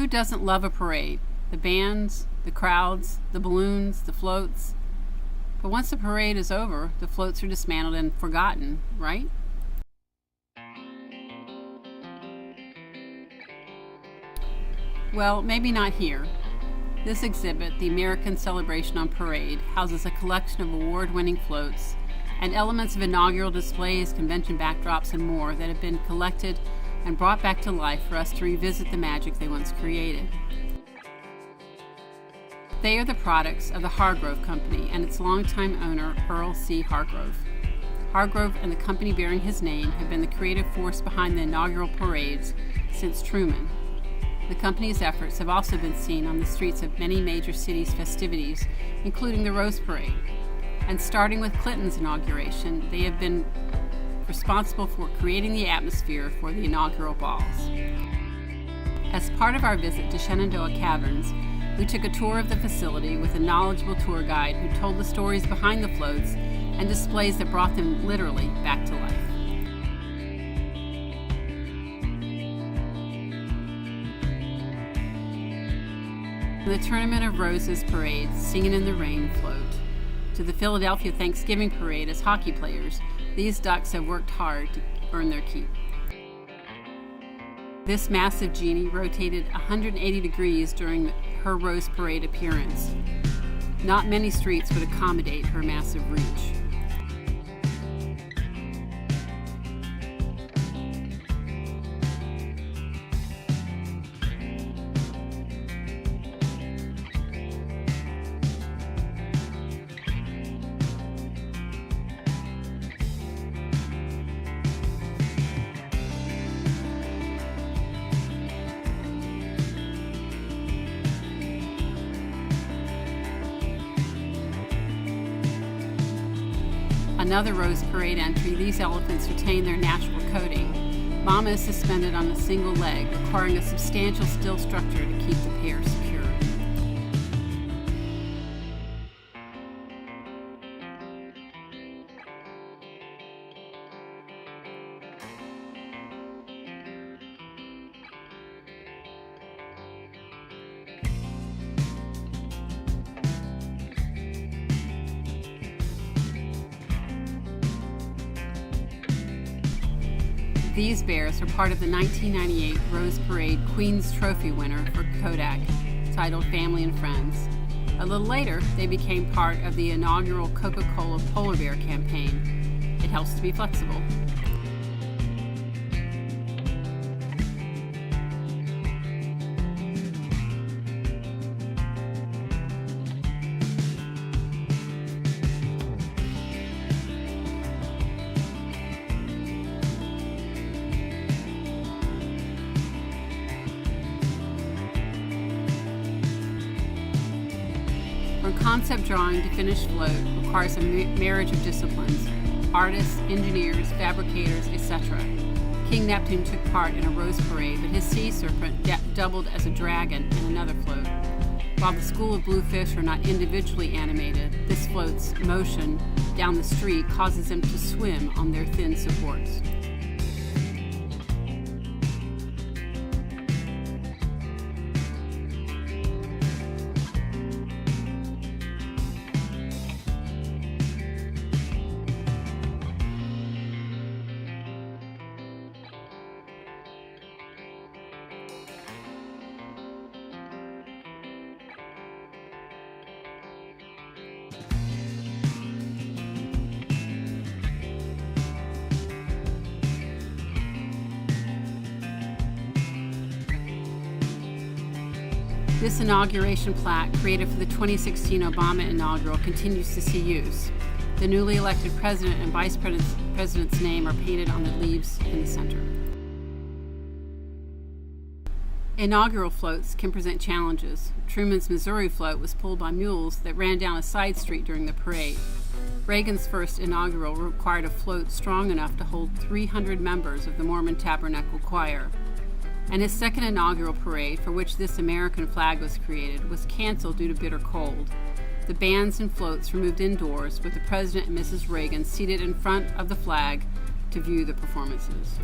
Who doesn't love a parade? The bands, the crowds, the balloons, the floats. But once the parade is over, the floats are dismantled and forgotten, right? Well, maybe not here. This exhibit, the American Celebration on Parade, houses a collection of award-winning floats and elements of inaugural displays, convention backdrops, and more that have been collected and brought back to life for us to revisit the magic they once created. They are the products of the Hargrove Company and its longtime owner, Earl C. Hargrove. Hargrove and the company bearing his name have been the creative force behind the inaugural parades since Truman. The company's efforts have also been seen on the streets of many major cities' festivities, including the Rose Parade. And starting with Clinton's inauguration, they have been responsible for creating the atmosphere for the inaugural balls. As part of our visit to Shenandoah Caverns, we took a tour of the facility with a knowledgeable tour guide who told the stories behind the floats and displays that brought them literally back to life. From the Tournament of Roses parade, Singing in the Rain float, to the Philadelphia Thanksgiving parade as hockey players, these ducks have worked hard to earn their keep. This massive genie rotated 180 degrees during her Rose Parade appearance. Not many streets would accommodate her massive reach. Another Rose Parade entry, these elephants retain their natural coating. Mama is suspended on a single leg, requiring a substantial steel structure to keep the pair secure. These bears are part of the 1998 Rose Parade Queen's Trophy winner for Kodak, titled Family and Friends. A little later, they became part of the inaugural Coca-Cola Polar Bear campaign. It helps to be flexible. From concept drawing to finished float requires a marriage of disciplines: artists, engineers, fabricators, etc. King Neptune took part in a Rose Parade, but his sea serpent doubled as a dragon in another float. While the school of bluefish are not individually animated, this float's motion down the street causes them to swim on their thin supports. This inauguration plaque, created for the 2016 Obama inaugural, continues to see use. The newly elected president and vice president's name are painted on the leaves in the center. Inaugural floats can present challenges. Truman's Missouri float was pulled by mules that ran down a side street during the parade. Reagan's first inaugural required a float strong enough to hold 300 members of the Mormon Tabernacle Choir. And his second inaugural parade, for which this American flag was created, was canceled due to bitter cold. The bands and floats were moved indoors, with the President and Mrs. Reagan seated in front of the flag to view the performances.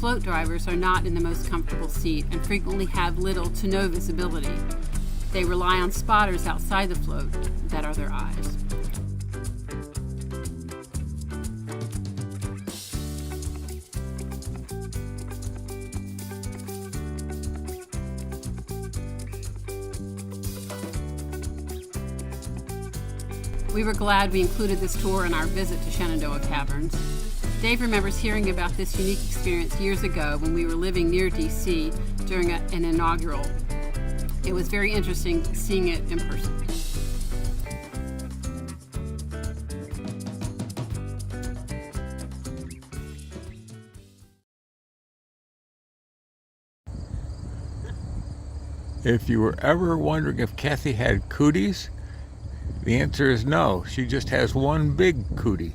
float drivers are not in the most comfortable seat and frequently have little to no visibility. They rely on spotters outside the float that are their eyes. We were glad we included this tour in our visit to Shenandoah Caverns. Dave remembers hearing about this unique experience years ago when we were living near DC during an inaugural. It was very interesting seeing it in person. If you were ever wondering if Kathy had cooties, the answer is no. She just has one big cootie.